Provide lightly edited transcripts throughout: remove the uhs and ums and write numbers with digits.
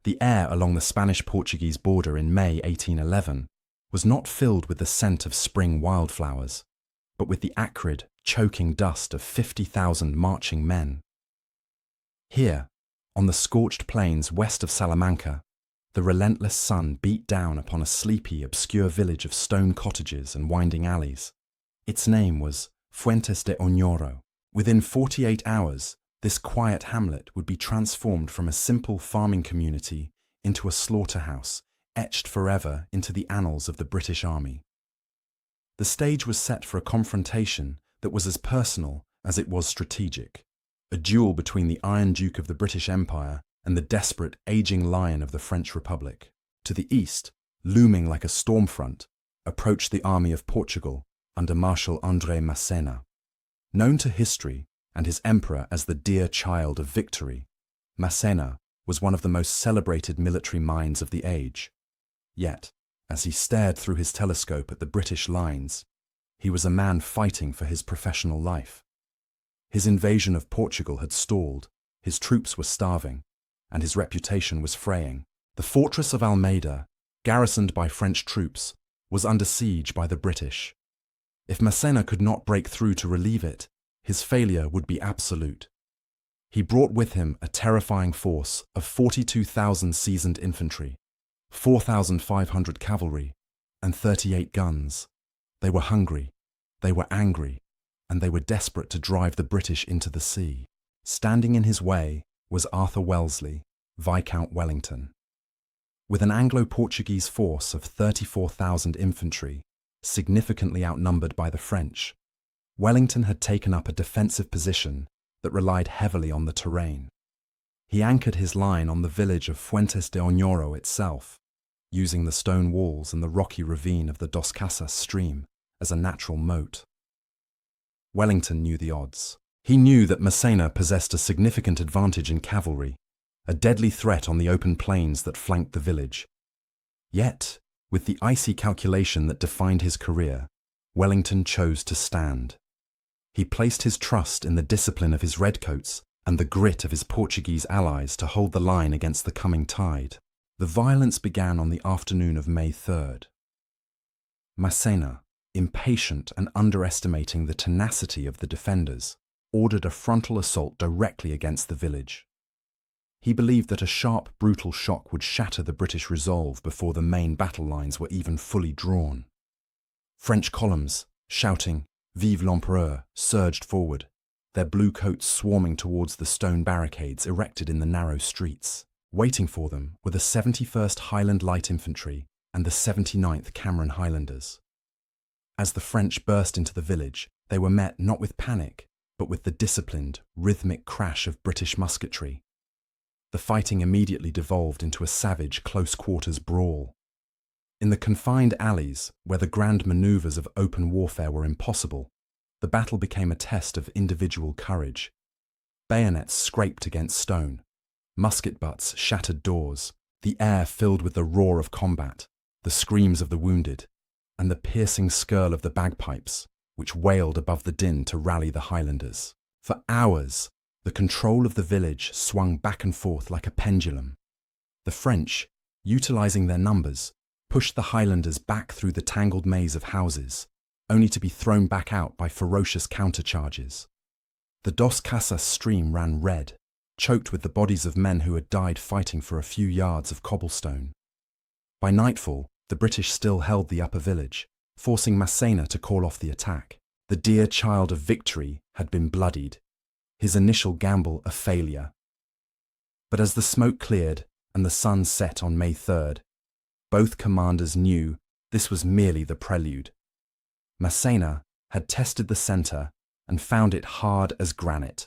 The air along the Spanish-Portuguese border in May 1811 was not filled with the scent of spring wildflowers, but with the acrid, choking dust of 50,000 marching men. Here, on the scorched plains west of Salamanca, the relentless sun beat down upon a sleepy, obscure village of stone cottages and winding alleys. Its name was Fuentes de Oñoro. Within 48 hours, this quiet hamlet would be transformed from a simple farming community into a slaughterhouse, etched forever into the annals of the British Army. The stage was set for a confrontation that was as personal as it was strategic, a duel between the Iron Duke of the British Empire and the desperate, aging lion of the French Republic. To the east, looming like a storm front, approached the army of Portugal under Marshal André Massena. Known to history and his emperor as the dear child of victory, Massena was one of the most celebrated military minds of the age. Yet, as he stared through his telescope at the British lines, he was a man fighting for his professional life. His invasion of Portugal had stalled, his troops were starving, and his reputation was fraying. The fortress of Almeida, garrisoned by French troops, was under siege by the British. If Massena could not break through to relieve it, his failure would be absolute. He brought with him a terrifying force of 42,000 seasoned infantry, 4,500 cavalry, and 38 guns. They were hungry, they were angry, and they were desperate to drive the British into the sea. Standing in his way was Arthur Wellesley, Viscount Wellington. With an Anglo-Portuguese force of 34,000 infantry, significantly outnumbered by the French, Wellington had taken up a defensive position that relied heavily on the terrain. He anchored his line on the village of Fuentes de Oñoro itself, using the stone walls and the rocky ravine of the Dos Casas stream as a natural moat. Wellington knew the odds. He knew that Massena possessed a significant advantage in cavalry, a deadly threat on the open plains that flanked the village. Yet, with the icy calculation that defined his career, Wellington chose to stand. He placed his trust in the discipline of his redcoats and the grit of his Portuguese allies to hold the line against the coming tide. The violence began on the afternoon of May 3rd. Massena, impatient and underestimating the tenacity of the defenders, ordered a frontal assault directly against the village. He believed that a sharp, brutal shock would shatter the British resolve before the main battle lines were even fully drawn. French columns, shouting, "Vive l'Empereur," surged forward, their blue coats swarming towards the stone barricades erected in the narrow streets. Waiting for them were the 71st Highland Light Infantry and the 79th Cameron Highlanders. As the French burst into the village, they were met not with panic, but with the disciplined, rhythmic crash of British musketry. The fighting immediately devolved into a savage, close-quarters brawl. In the confined alleys, where the grand maneuvers of open warfare were impossible, the battle became a test of individual courage. Bayonets scraped against stone, musket butts shattered doors, the air filled with the roar of combat, the screams of the wounded, and the piercing skirl of the bagpipes, which wailed above the din to rally the Highlanders. For hours, the control of the village swung back and forth like a pendulum. The French, utilizing their numbers, pushed the Highlanders back through the tangled maze of houses, only to be thrown back out by ferocious countercharges. The Dos Casas stream ran red, choked with the bodies of men who had died fighting for a few yards of cobblestone. By nightfall, the British still held the upper village, forcing Massena to call off the attack. The dear child of victory had been bloodied, his initial gamble a failure. But as the smoke cleared and the sun set on May 3rd, both commanders knew this was merely the prelude. Massena had tested the centre and found it hard as granite.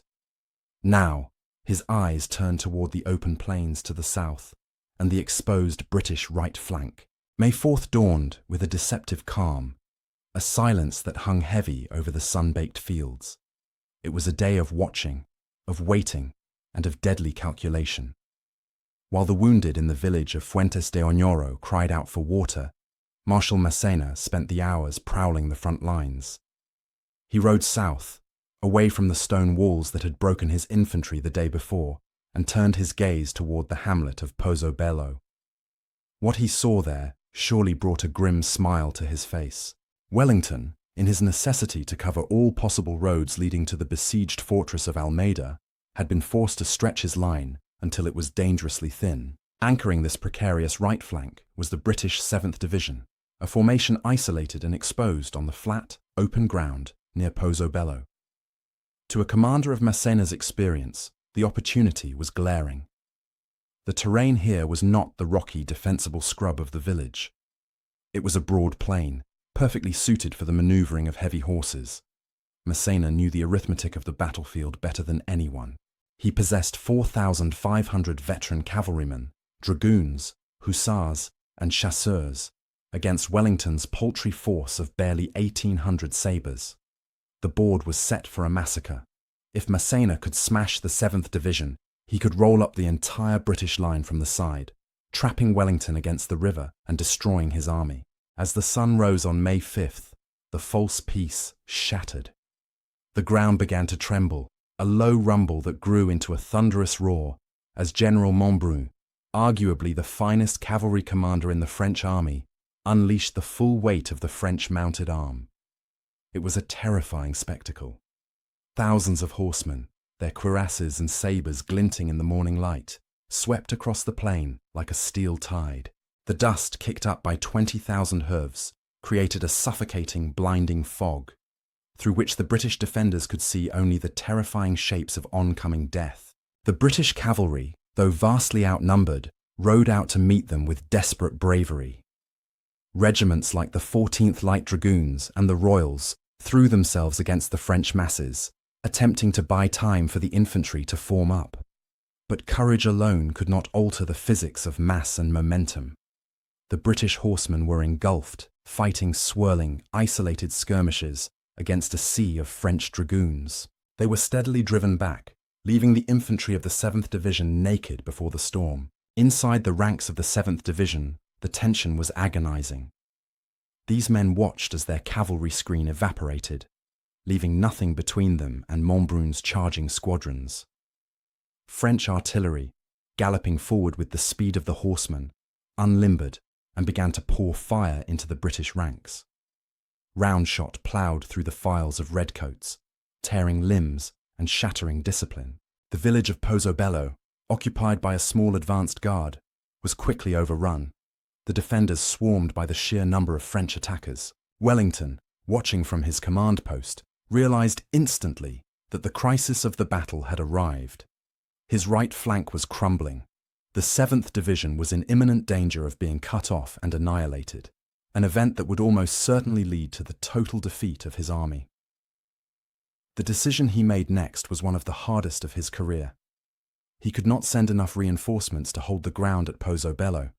Now, his eyes turned toward the open plains to the south and the exposed British right flank. May 4th dawned with a deceptive calm, a silence that hung heavy over the sun-baked fields. It was a day of watching, of waiting, and of deadly calculation. While the wounded in the village of Fuentes de Oñoro cried out for water, Marshal Massena spent the hours prowling the front lines. He rode south, away from the stone walls that had broken his infantry the day before, and turned his gaze toward the hamlet of Pozzobello. What he saw there surely brought a grim smile to his face. Wellington, in his necessity to cover all possible roads leading to the besieged fortress of Almeida, had been forced to stretch his line until it was dangerously thin. Anchoring this precarious right flank was the British 7th Division, a formation isolated and exposed on the flat, open ground near Pozzobello. To a commander of Massena's experience, the opportunity was glaring. The terrain here was not the rocky, defensible scrub of the village. It was a broad plain, perfectly suited for the maneuvering of heavy horses. Massena knew the arithmetic of the battlefield better than anyone. He possessed 4,500 veteran cavalrymen, dragoons, hussars, and chasseurs, against Wellington's paltry force of barely 1,800 sabres. The board was set for a massacre. If Massena could smash the 7th Division, he could roll up the entire British line from the side, trapping Wellington against the river and destroying his army. As the sun rose on May 5th, the false peace shattered. The ground began to tremble, a low rumble that grew into a thunderous roar as General Montbrun, arguably the finest cavalry commander in the French army, unleashed the full weight of the French mounted arm. It was a terrifying spectacle. Thousands of horsemen, their cuirasses and sabres glinting in the morning light, swept across the plain like a steel tide. The dust kicked up by 20,000 hooves created a suffocating, blinding fog, through which the British defenders could see only the terrifying shapes of oncoming death. The British cavalry, though vastly outnumbered, rode out to meet them with desperate bravery. Regiments like the 14th Light Dragoons and the Royals threw themselves against the French masses, attempting to buy time for the infantry to form up. But courage alone could not alter the physics of mass and momentum. The British horsemen were engulfed, fighting swirling, isolated skirmishes against a sea of French dragoons. They were steadily driven back, leaving the infantry of the 7th Division naked before the storm. Inside the ranks of the 7th Division, the tension was agonizing. These men watched as their cavalry screen evaporated, leaving nothing between them and Montbrun's charging squadrons. French artillery, galloping forward with the speed of the horsemen, unlimbered and began to pour fire into the British ranks. Round shot ploughed through the files of redcoats, tearing limbs and shattering discipline. The village of Pozzobello, occupied by a small advanced guard, was quickly overrun. The defenders swarmed by the sheer number of French attackers. Wellington, watching from his command post, realized instantly that the crisis of the battle had arrived. His right flank was crumbling. The 7th Division was in imminent danger of being cut off and annihilated, an event that would almost certainly lead to the total defeat of his army. The decision he made next was one of the hardest of his career. He could not send enough reinforcements to hold the ground at Pozzobello.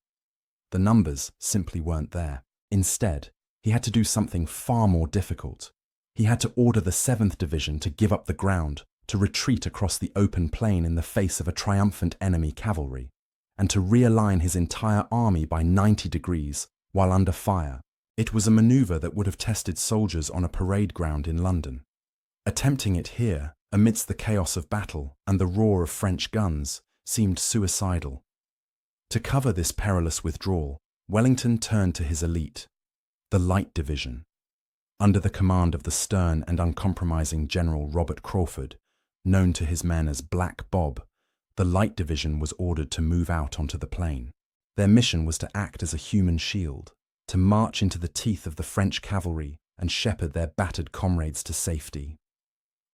The numbers simply weren't there. Instead, he had to do something far more difficult. He had to order the 7th Division to give up the ground, to retreat across the open plain in the face of a triumphant enemy cavalry, and to realign his entire army by 90 degrees while under fire. It was a maneuver that would have tested soldiers on a parade ground in London. Attempting it here, amidst the chaos of battle and the roar of French guns, seemed suicidal. To cover this perilous withdrawal, Wellington turned to his elite, the Light Division. Under the command of the stern and uncompromising General Robert Crawford, known to his men as Black Bob, the Light Division was ordered to move out onto the plain. Their mission was to act as a human shield, to march into the teeth of the French cavalry and shepherd their battered comrades to safety.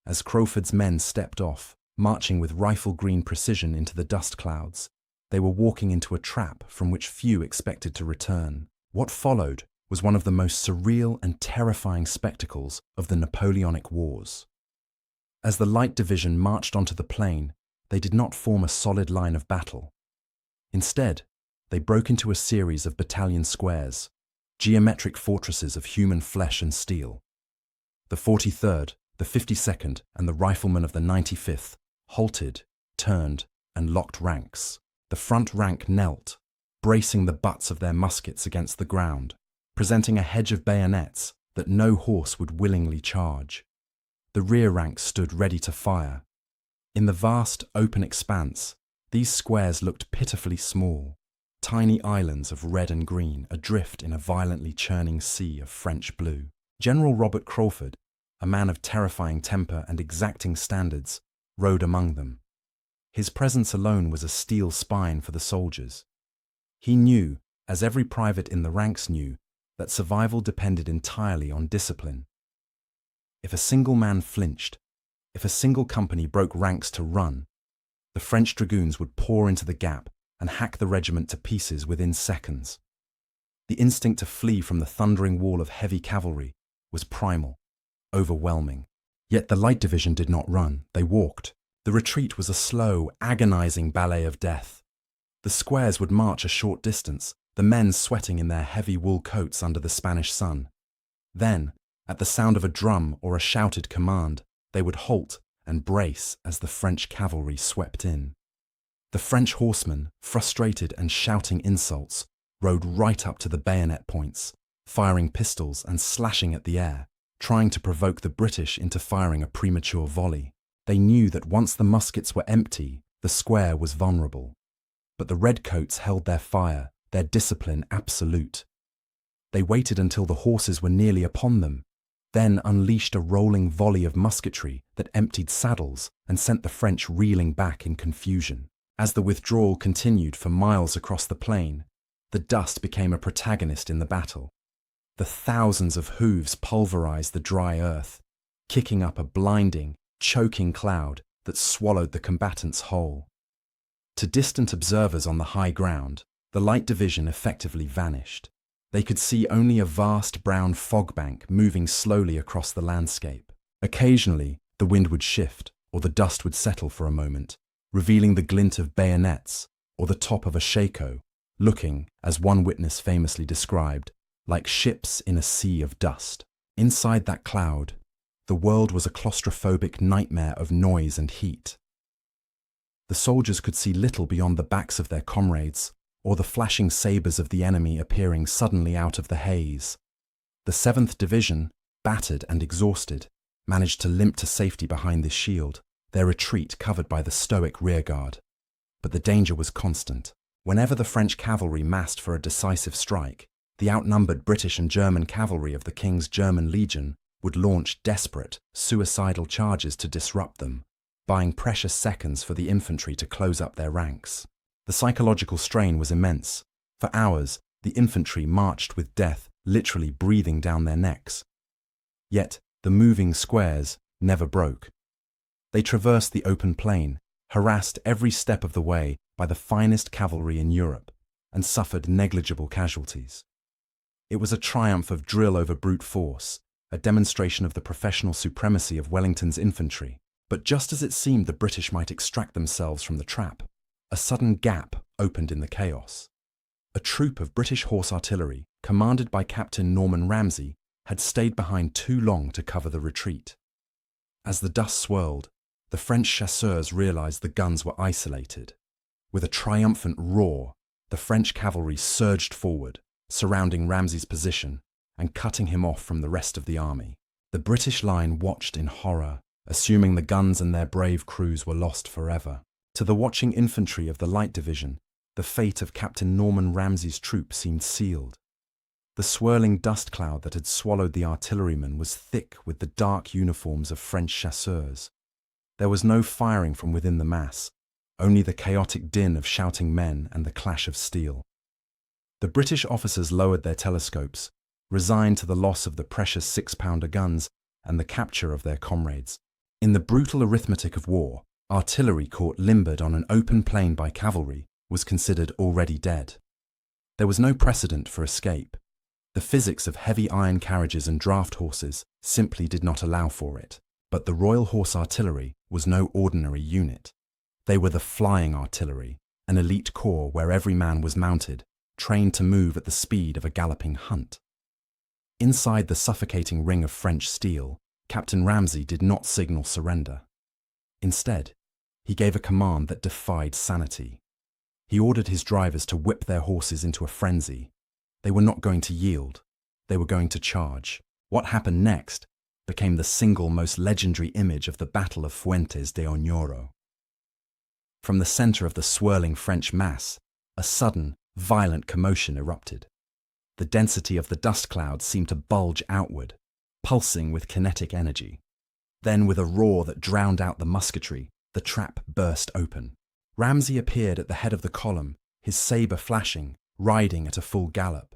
As Crawford's men stepped off, marching with rifle-green precision into the dust clouds, they were walking into a trap from which few expected to return. What followed was one of the most surreal and terrifying spectacles of the Napoleonic Wars. As the Light Division marched onto the plain, they did not form a solid line of battle. Instead, they broke into a series of battalion squares, geometric fortresses of human flesh and steel. The 43rd, the 52nd, and the riflemen of the 95th halted, turned, and locked ranks. The front rank knelt, bracing the butts of their muskets against the ground, presenting a hedge of bayonets that no horse would willingly charge. The rear rank stood ready to fire. In the vast, open expanse, These squares looked pitifully small, tiny islands of red and green adrift in a violently churning sea of French blue. General Robert Crawford, a man of terrifying temper and exacting standards, rode among them. His presence alone was a steel spine for the soldiers. He knew, as every private in the ranks knew, that survival depended entirely on discipline. If a single man flinched, if a single company broke ranks to run, the French dragoons would pour into the gap and hack the regiment to pieces within seconds. The instinct to flee from the thundering wall of heavy cavalry was primal, overwhelming. Yet the light division did not run, they walked. The retreat was a slow, agonizing ballet of death. The squares would march a short distance, the men sweating in their heavy wool coats under the Spanish sun. Then, at the sound of a drum or a shouted command, they would halt and brace as the French cavalry swept in. The French horsemen, frustrated and shouting insults, rode right up to the bayonet points, firing pistols and slashing at the air, trying to provoke the British into firing a premature volley. They knew that once the muskets were empty, the square was vulnerable. But the redcoats held their fire, their discipline absolute. They waited until the horses were nearly upon them, then unleashed a rolling volley of musketry that emptied saddles and sent the French reeling back in confusion. As the withdrawal continued for miles across the plain, the dust became a protagonist in the battle. The thousands of hooves pulverized the dry earth, kicking up a blinding, choking cloud that swallowed the combatants whole. To distant observers on the high ground, the light division effectively vanished. They could see only a vast brown fog bank moving slowly across the landscape. Occasionally, the wind would shift, or the dust would settle for a moment, revealing the glint of bayonets or the top of a shako, looking, as one witness famously described, like ships in a sea of dust. Inside that cloud, the world was a claustrophobic nightmare of noise and heat. The soldiers could see little beyond the backs of their comrades, or the flashing sabres of the enemy appearing suddenly out of the haze. The 7th Division, battered and exhausted, managed to limp to safety behind this shield, their retreat covered by the stoic rearguard. But the danger was constant. Whenever the French cavalry massed for a decisive strike, the outnumbered British and German cavalry of the King's German Legion would launch desperate, suicidal charges to disrupt them, buying precious seconds for the infantry to close up their ranks. The psychological strain was immense. For hours, the infantry marched with death literally breathing down their necks. Yet, the moving squares never broke. They traversed the open plain, harassed every step of the way by the finest cavalry in Europe, and suffered negligible casualties. It was a triumph of drill over brute force, a demonstration of the professional supremacy of Wellington's infantry. But just as it seemed the British might extract themselves from the trap, a sudden gap opened in the chaos. A troop of British horse artillery, commanded by Captain Norman Ramsay, had stayed behind too long to cover the retreat. As the dust swirled, the French chasseurs realized the guns were isolated. With a triumphant roar, the French cavalry surged forward, surrounding Ramsay's position and cutting him off from the rest of the army. The British line watched in horror, assuming the guns and their brave crews were lost forever. To the watching infantry of the Light Division, the fate of Captain Norman Ramsay's troop seemed sealed. The swirling dust cloud that had swallowed the artillerymen was thick with the dark uniforms of French chasseurs. There was no firing from within the mass, only the chaotic din of shouting men and the clash of steel. The British officers lowered their telescopes, resigned to the loss of the precious 6-pounder guns and the capture of their comrades. In the brutal arithmetic of war, artillery caught limbered on an open plain by cavalry was considered already dead. There was no precedent for escape. The physics of heavy iron carriages and draft horses simply did not allow for it. But the Royal Horse Artillery was no ordinary unit. They were the flying artillery, an elite corps where every man was mounted, trained to move at the speed of a galloping hunt. Inside the suffocating ring of French steel, Captain Ramsay did not signal surrender. Instead, he gave a command that defied sanity. He ordered his drivers to whip their horses into a frenzy. They were not going to yield. They were going to charge. What happened next became the single most legendary image of the Battle of Fuentes de Oñoro. From the center of the swirling French mass, a sudden, violent commotion erupted. The density of the dust cloud seemed to bulge outward, pulsing with kinetic energy. Then, with a roar that drowned out the musketry, the trap burst open. Ramsay appeared at the head of the column, his saber flashing, riding at a full gallop.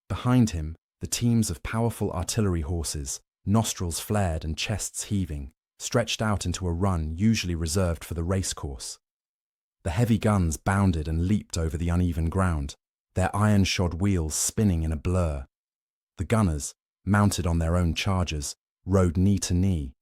Behind him, the teams of powerful artillery horses, nostrils flared and chests heaving, stretched out into a run usually reserved for the racecourse. The heavy guns bounded and leaped over the uneven ground, their iron-shod wheels spinning in a blur. The gunners, mounted on their own chargers, rode knee to knee,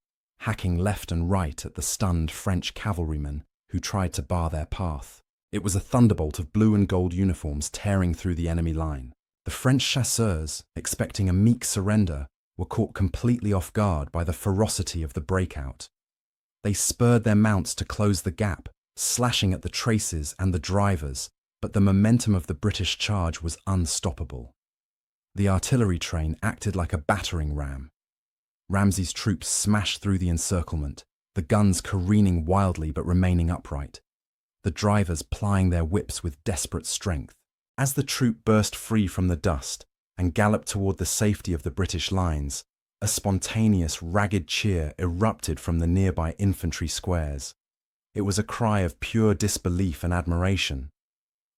hacking left and right at the stunned French cavalrymen who tried to bar their path. It was a thunderbolt of blue and gold uniforms tearing through the enemy line. The French chasseurs, expecting a meek surrender, were caught completely off guard by the ferocity of the breakout. They spurred their mounts to close the gap, slashing at the traces and the drivers, but the momentum of the British charge was unstoppable. The artillery train acted like a battering ram. Ramsay's troops smashed through the encirclement, the guns careening wildly but remaining upright, the drivers plying their whips with desperate strength. As the troop burst free from the dust and galloped toward the safety of the British lines, a spontaneous, ragged cheer erupted from the nearby infantry squares. It was a cry of pure disbelief and admiration.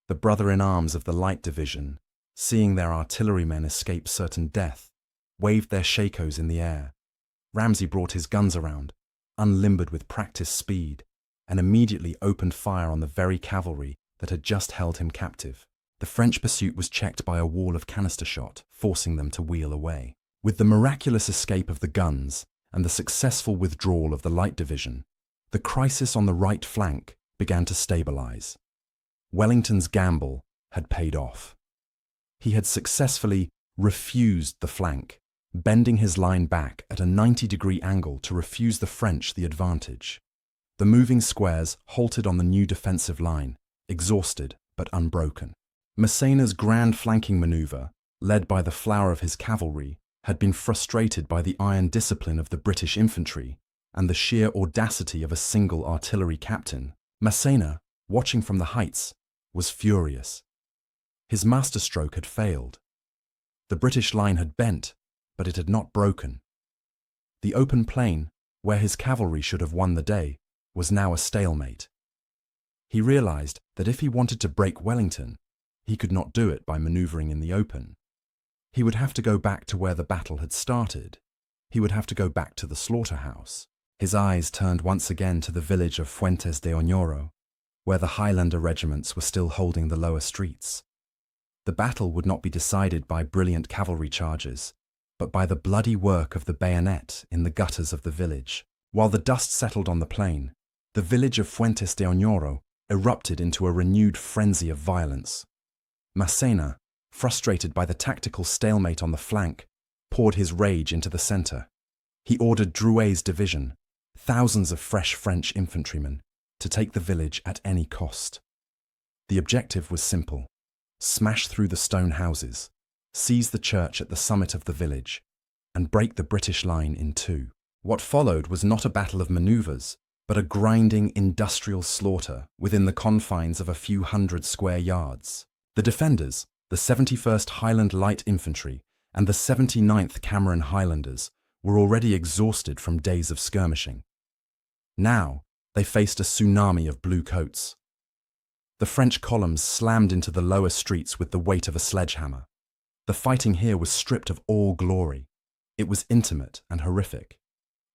The brother-in-arms of the Light Division, seeing their artillerymen escape certain death, waved their shakos in the air. Ramsay brought his guns around, unlimbered with practiced speed, and immediately opened fire on the very cavalry that had just held him captive. The French pursuit was checked by a wall of canister shot, forcing them to wheel away. With the miraculous escape of the guns and the successful withdrawal of the Light Division, the crisis on the right flank began to stabilize. Wellington's gamble had paid off. He had successfully refused the flank, bending his line back at a 90-degree angle to refuse the French the advantage. The moving squares halted on the new defensive line, exhausted but unbroken. Massena's grand flanking maneuver, led by the flower of his cavalry, had been frustrated by the iron discipline of the British infantry and the sheer audacity of a single artillery captain. Massena, watching from the heights, was furious. His masterstroke had failed. The British line had bent, but it had not broken. The open plain, where his cavalry should have won the day, was now a stalemate. He realized that if he wanted to break Wellington, he could not do it by maneuvering in the open. He would have to go back to where the battle had started. He would have to go back to the slaughterhouse. His eyes turned once again to the village of Fuentes de Oñoro, where the Highlander regiments were still holding the lower streets. The battle would not be decided by brilliant cavalry charges, but by the bloody work of the bayonet in the gutters of the village. While the dust settled on the plain, the village of Fuentes de Oñoro erupted into a renewed frenzy of violence. Massena, frustrated by the tactical stalemate on the flank, poured his rage into the center. He ordered Drouet's division, thousands of fresh French infantrymen, to take the village at any cost. The objective was simple: smash through the stone houses, seize the church at the summit of the village, and break the British line in two. What followed was not a battle of maneuvers, but a grinding industrial slaughter within the confines of a few hundred square yards. The defenders, the 71st Highland Light Infantry and the 79th Cameron Highlanders, were already exhausted from days of skirmishing. Now, they faced a tsunami of blue coats. The French columns slammed into the lower streets with the weight of a sledgehammer. The fighting here was stripped of all glory. It was intimate and horrific.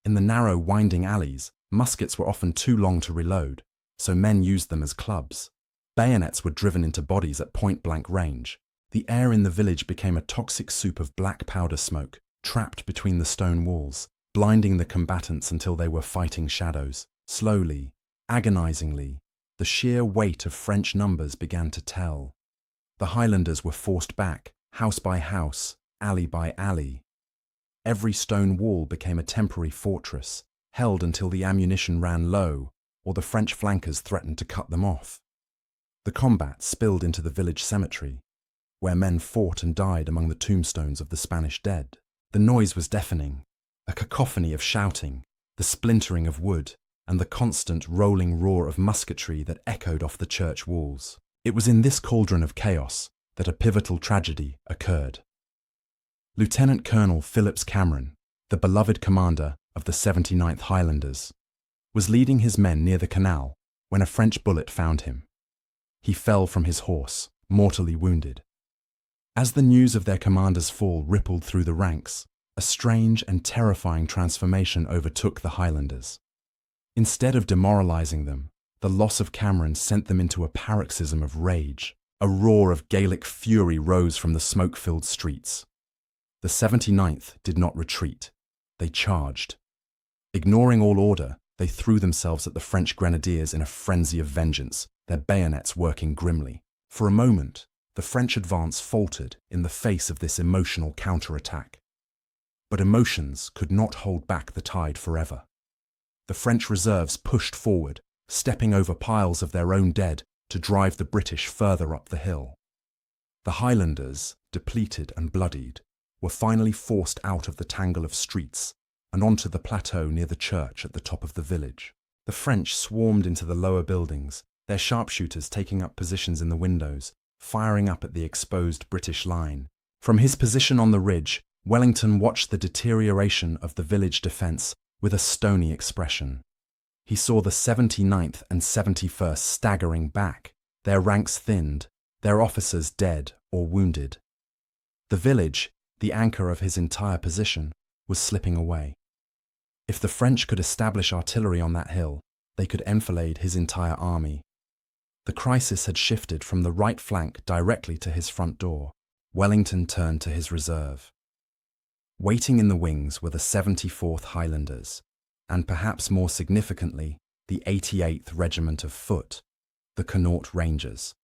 In the narrow, winding alleys, muskets were often too long to reload, so men used them as clubs. Bayonets were driven into bodies at point-blank range. The air in the village became a toxic soup of black powder smoke, trapped between the stone walls, blinding the combatants until they were fighting shadows. Slowly, agonizingly, the sheer weight of French numbers began to tell. The Highlanders were forced back, house by house, alley by alley. Every stone wall became a temporary fortress, held until the ammunition ran low, or the French flankers threatened to cut them off. The combat spilled into the village cemetery, where men fought and died among the tombstones of the Spanish dead. The noise was deafening, a cacophony of shouting, the splintering of wood, and the constant rolling roar of musketry that echoed off the church walls. It was in this cauldron of chaos that a pivotal tragedy occurred. Lieutenant Colonel Phillips Cameron, the beloved commander of the 79th Highlanders, was leading his men near the canal when a French bullet found him. He fell from his horse, mortally wounded. As the news of their commander's fall rippled through the ranks, a strange and terrifying transformation overtook the Highlanders. Instead of demoralizing them, the loss of Cameron sent them into a paroxysm of rage. A roar of Gaelic fury rose from the smoke-filled streets. The 79th did not retreat. They charged. Ignoring all order, they threw themselves at the French grenadiers in a frenzy of vengeance, their bayonets working grimly. For a moment, the French advance faltered in the face of this emotional counterattack. But emotions could not hold back the tide forever. The French reserves pushed forward, stepping over piles of their own dead to drive the British further up the hill. The Highlanders, depleted and bloodied, were finally forced out of the tangle of streets and onto the plateau near the church at the top of the village. The French swarmed into the lower buildings, their sharpshooters taking up positions in the windows, firing up at the exposed British line. From his position on the ridge, Wellington watched the deterioration of the village defence with a stony expression. He saw the 79th and 71st staggering back, their ranks thinned, their officers dead or wounded. The village, the anchor of his entire position, was slipping away. If the French could establish artillery on that hill, they could enfilade his entire army. The crisis had shifted from the right flank directly to his front door. Wellington turned to his reserve. Waiting in the wings were the 74th Highlanders, and perhaps more significantly, the 88th Regiment of Foot, the Connaught Rangers.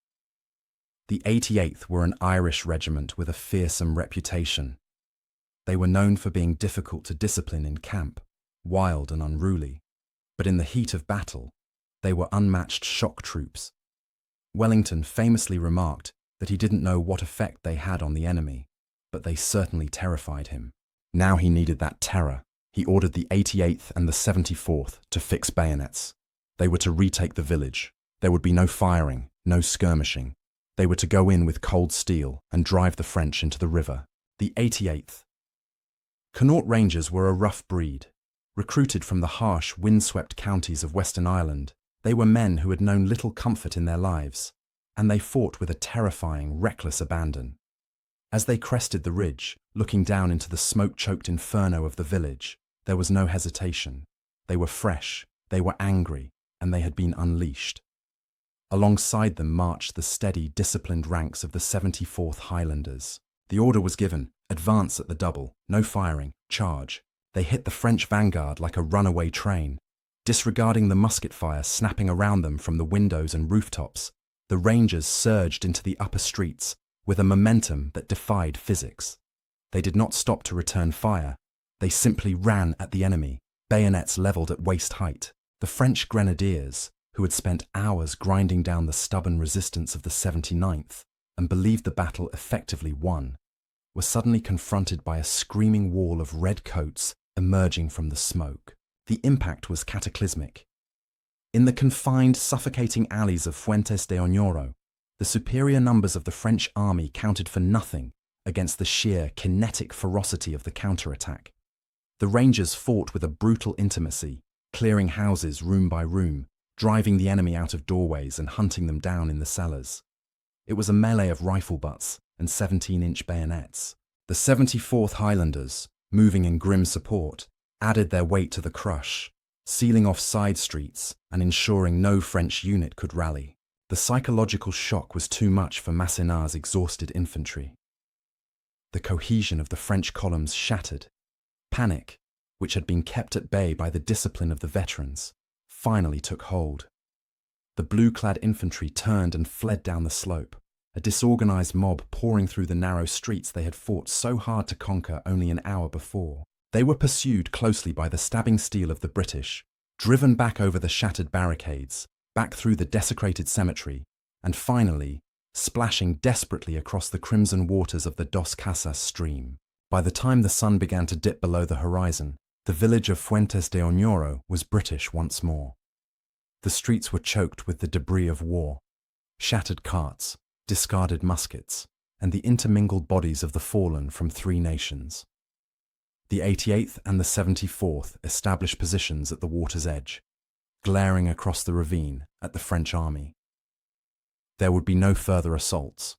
The 88th were an Irish regiment with a fearsome reputation. They were known for being difficult to discipline in camp, wild and unruly, but in the heat of battle, they were unmatched shock troops. Wellington famously remarked that he didn't know what effect they had on the enemy, but they certainly terrified him. Now he needed that terror. He ordered the 88th and the 74th to fix bayonets. They were to retake the village. There would be no firing, no skirmishing. They were to go in with cold steel and drive the French into the river. The 88th. Connaught Rangers were a rough breed. Recruited from the harsh, windswept counties of Western Ireland, they were men who had known little comfort in their lives, and they fought with a terrifying, reckless abandon. As they crested the ridge, looking down into the smoke-choked inferno of the village, there was no hesitation. They were fresh, they were angry, and they had been unleashed. Alongside them marched the steady, disciplined ranks of the 74th Highlanders. The order was given: advance at the double, no firing, charge. They hit the French vanguard like a runaway train. Disregarding the musket fire snapping around them from the windows and rooftops, the Rangers surged into the upper streets with a momentum that defied physics. They did not stop to return fire. They simply ran at the enemy, bayonets levelled at waist height. The French grenadiers, who had spent hours grinding down the stubborn resistance of the 79th and believed the battle effectively won, were suddenly confronted by a screaming wall of red coats emerging from the smoke. The impact was cataclysmic. In the confined, suffocating alleys of Fuentes de Oñoro, the superior numbers of the French army counted for nothing against the sheer, kinetic ferocity of the counterattack. The Rangers fought with a brutal intimacy, clearing houses room by room, driving the enemy out of doorways and hunting them down in the cellars. It was a melee of rifle butts and 17-inch bayonets. The 74th Highlanders, moving in grim support, added their weight to the crush, sealing off side streets and ensuring no French unit could rally. The psychological shock was too much for Masséna's exhausted infantry. The cohesion of the French columns shattered. Panic, which had been kept at bay by the discipline of the veterans, finally took hold. The blue-clad infantry turned and fled down the slope, a disorganized mob pouring through the narrow streets they had fought so hard to conquer only an hour before. They were pursued closely by the stabbing steel of the British, driven back over the shattered barricades, back through the desecrated cemetery, and finally, splashing desperately across the crimson waters of the Dos Casas stream. By the time the sun began to dip below the horizon, The village of Fuentes de Oñoro was British once more. The streets were choked with the debris of war, shattered carts, discarded muskets, and the intermingled bodies of the fallen from 3 nations. The 88th and the 74th established positions at the water's edge, glaring across the ravine at the French army. There would be no further assaults.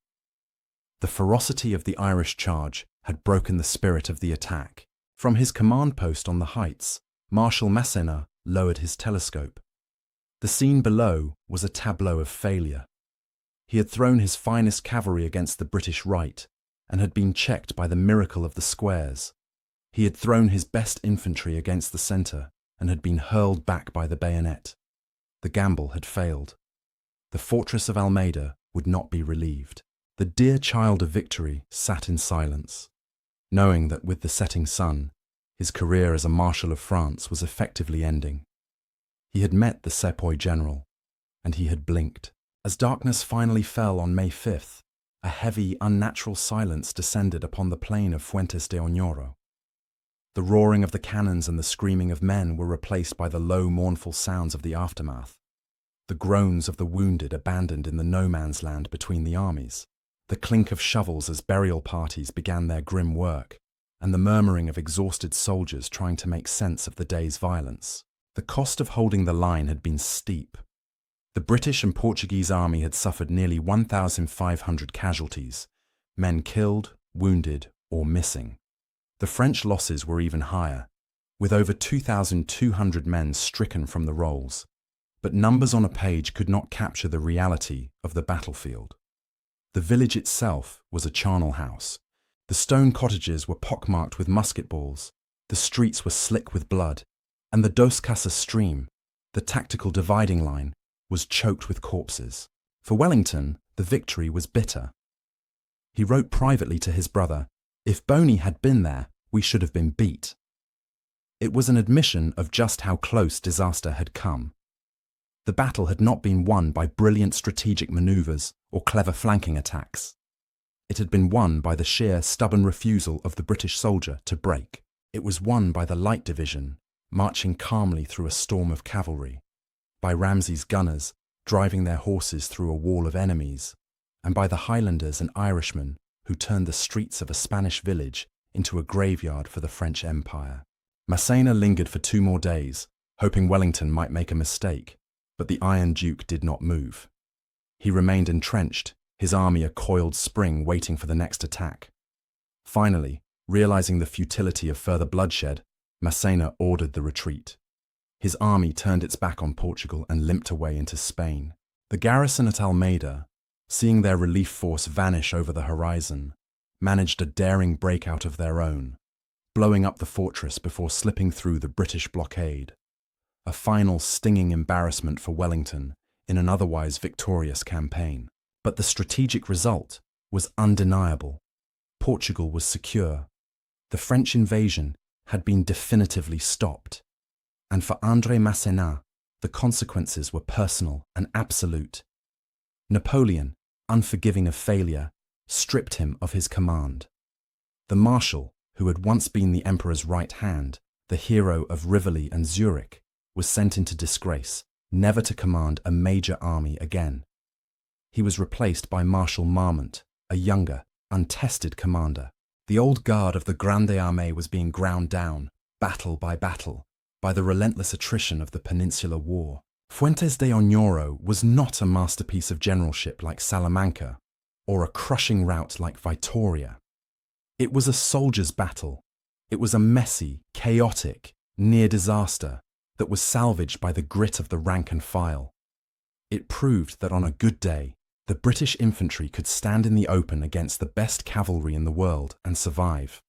The ferocity of the Irish charge had broken the spirit of the attack. From his command post on the heights, Marshal Masséna lowered his telescope. The scene below was a tableau of failure. He had thrown his finest cavalry against the British right and had been checked by the miracle of the squares. He had thrown his best infantry against the centre and had been hurled back by the bayonet. The gamble had failed. The fortress of Almeida would not be relieved. The dear child of victory sat in silence, knowing that with the setting sun, his career as a Marshal of France was effectively ending. He had met the Sepoy general, and he had blinked. As darkness finally fell on May 5th, a heavy, unnatural silence descended upon the plain of Fuentes de Oñoro. The roaring of the cannons and the screaming of men were replaced by the low, mournful sounds of the aftermath, the groans of the wounded abandoned in the no-man's land between the armies, the clink of shovels as burial parties began their grim work, and the murmuring of exhausted soldiers trying to make sense of the day's violence. The cost of holding the line had been steep. The British and Portuguese army had suffered nearly 1,500 casualties, men killed, wounded, or missing. The French losses were even higher, with over 2,200 men stricken from the rolls. But numbers on a page could not capture the reality of the battlefield. The village itself was a charnel house. The stone cottages were pockmarked with musket balls, the streets were slick with blood, and the Dos Casas stream, the tactical dividing line, was choked with corpses. For Wellington, the victory was bitter. He wrote privately to his brother, "If Boney had been there, we should have been beat." It was an admission of just how close disaster had come. The battle had not been won by brilliant strategic maneuvers or clever flanking attacks. It had been won by the sheer, stubborn refusal of the British soldier to break. It was won by the Light Division, marching calmly through a storm of cavalry, by Ramsay's gunners driving their horses through a wall of enemies, and by the Highlanders and Irishmen who turned the streets of a Spanish village into a graveyard for the French Empire. Masséna lingered for 2 more days, hoping Wellington might make a mistake, but the Iron Duke did not move. He remained entrenched, his army a coiled spring waiting for the next attack. Finally, realizing the futility of further bloodshed, Masséna ordered the retreat. His army turned its back on Portugal and limped away into Spain. The garrison at Almeida, seeing their relief force vanish over the horizon, managed a daring breakout of their own, blowing up the fortress before slipping through the British blockade. A final stinging embarrassment for Wellington in an otherwise victorious campaign. But the strategic result was undeniable. Portugal was secure. The French invasion had been definitively stopped. And for André Masséna, the consequences were personal and absolute. Napoleon, unforgiving of failure, stripped him of his command. The Marshal, who had once been the Emperor's right hand, the hero of Rivoli and Zurich, was sent into disgrace, never to command a major army again. He was replaced by Marshal Marmont, a younger, untested commander. The old guard of the Grande Armée was being ground down, battle by the relentless attrition of the Peninsular War. Fuentes de Oñoro was not a masterpiece of generalship like Salamanca, or a crushing rout like Vitoria. It was a soldier's battle. It was a messy, chaotic, near disaster that was salvaged by the grit of the rank and file. It proved that on a good day, the British infantry could stand in the open against the best cavalry in the world and survive.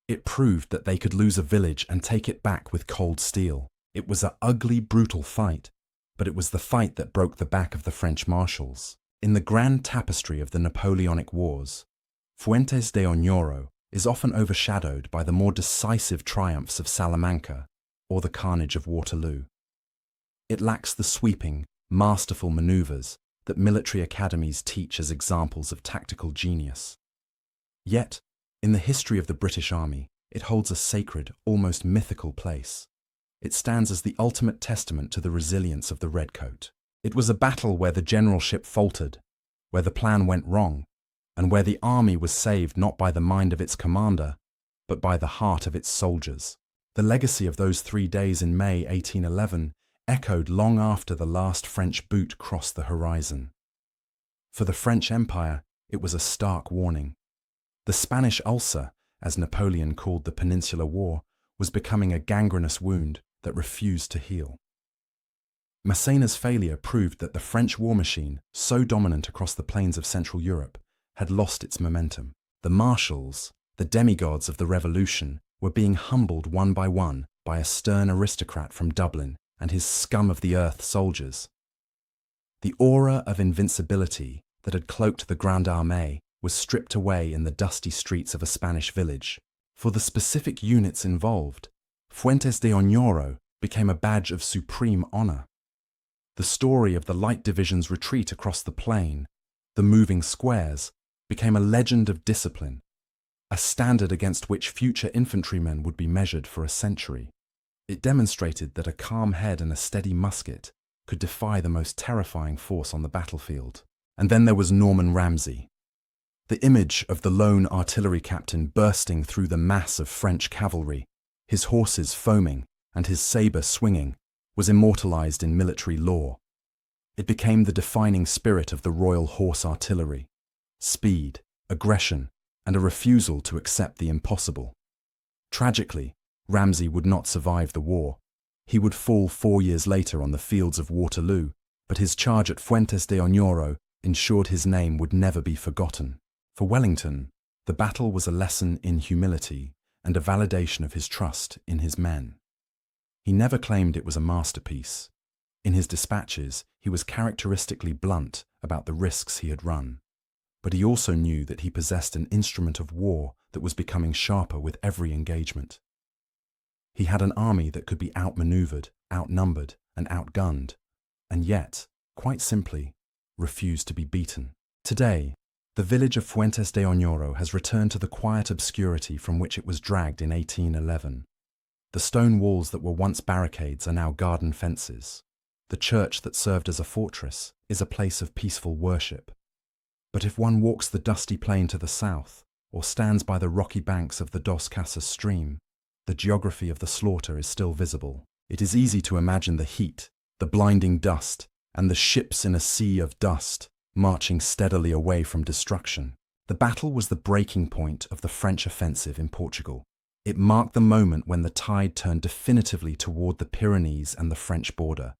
It proved that they could lose a village and take it back with cold steel. It was an ugly, brutal fight, but it was the fight that broke the back of the French marshals. In the grand tapestry of the Napoleonic Wars, Fuentes de Oñoro is often overshadowed by the more decisive triumphs of Salamanca or the carnage of Waterloo. It lacks the sweeping, masterful maneuvers that military academies teach as examples of tactical genius. Yet, in the history of the British Army, it holds a sacred, almost mythical place. It stands as the ultimate testament to the resilience of the Redcoat. It was a battle where the generalship faltered, where the plan went wrong, and where the army was saved not by the mind of its commander, but by the heart of its soldiers. The legacy of those 3 days in May 1811 echoed long after the last French boot crossed the horizon. For the French Empire, it was a stark warning. The Spanish ulcer, as Napoleon called the Peninsular War, was becoming a gangrenous wound that refused to heal. Massena's failure proved that the French war machine, so dominant across the plains of Central Europe, had lost its momentum. The Marshals, the demigods of the Revolution, were being humbled one by a stern aristocrat from Dublin and his scum-of-the-earth soldiers. The aura of invincibility that had cloaked the Grande Armée was stripped away in the dusty streets of a Spanish village. For the specific units involved, Fuentes de Oñoro became a badge of supreme honor. The story of the Light Division's retreat across the plain, the moving squares, became a legend of discipline, a standard against which future infantrymen would be measured for a century. It demonstrated that a calm head and a steady musket could defy the most terrifying force on the battlefield. And then there was Norman Ramsay. The image of the lone artillery captain bursting through the mass of French cavalry, his horses foaming and his sabre swinging, was immortalized in military lore. It became the defining spirit of the Royal Horse Artillery: speed, aggression, and a refusal to accept the impossible. Tragically, Ramsay would not survive the war. He would fall 4 years later on the fields of Waterloo, but his charge at Fuentes de Oñoro ensured his name would never be forgotten. For Wellington, the battle was a lesson in humility and a validation of his trust in his men. He never claimed it was a masterpiece. In his dispatches, he was characteristically blunt about the risks he had run. But he also knew that he possessed an instrument of war that was becoming sharper with every engagement. He had an army that could be outmaneuvered, outnumbered, and outgunned, and yet, quite simply, refused to be beaten. Today, the village of Fuentes de Oñoro has returned to the quiet obscurity from which it was dragged in 1811. The stone walls that were once barricades are now garden fences. The church that served as a fortress is a place of peaceful worship. But if one walks the dusty plain to the south, or stands by the rocky banks of the Dos Casas stream, the geography of the slaughter is still visible. It is easy to imagine the heat, the blinding dust, and the ships in a sea of dust, marching steadily away from destruction. The battle was the breaking point of the French offensive in Portugal. It marked the moment when the tide turned definitively toward the Pyrenees and the French border.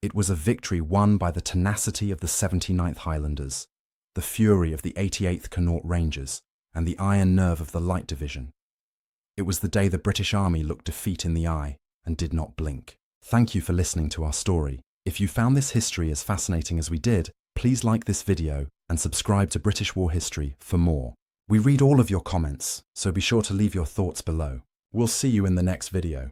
It was a victory won by the tenacity of the 79th Highlanders, the fury of the 88th Connaught Rangers, and the iron nerve of the Light Division. It was the day the British Army looked defeat in the eye and did not blink. Thank you for listening to our story. If you found this history as fascinating as we did, please like this video and subscribe to British War History for more. We read all of your comments, so be sure to leave your thoughts below. We'll see you in the next video.